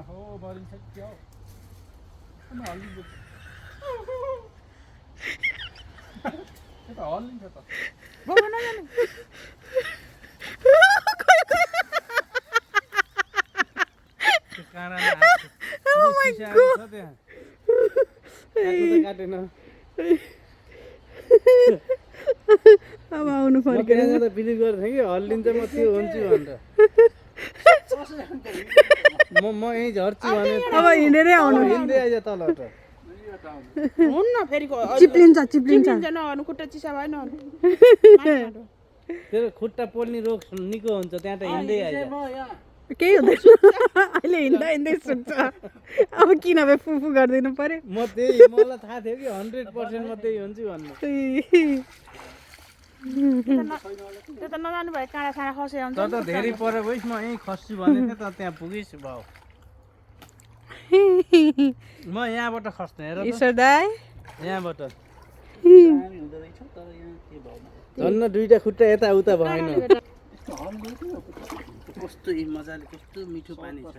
हो बरिन्छ क्या हो हल्लिन्छ त्यो त हल्लिन्छ त काटेन अब आउनु फर्केर त बिलिभ गरेको थिएँ कि हल्लिन्छ म त्यो हुन्छु भनेर म यहीँ झर्छु भने अब हिँडेरै आउनु हिँड्दै आइज तलबाट हुन्न फेरि चिप्लिन्छ नहर्नु खुट्टा चिसा भयो नहर्नु त्यो खुट्टा पोल्ने रोग निको हुन्छ त्यहाँ त हिँड्दै आइज केही हुँदैन अहिले हिँड्दा हिँड्दै सुक्छ अब किन भए फुफु गरिदिनु पर्यो म त्यही मलाई थाहा थियो कि 100% म त्यही हुन्छु भन्ने त्यो त नजानु भयो काँडा साँडा खसे हुन्छ तर त धेरै पर गइस् म यहीँ खस्छु भने थिएँ तर त्यहाँ पुगिस् भाउ म यहाँबाट खस्ने हेर ईश्वर दाइ यहाँबाट धन्न दुईटा खुट्टा यता उता भएन कस्तो मजाले कस्तो मिठो पानी छ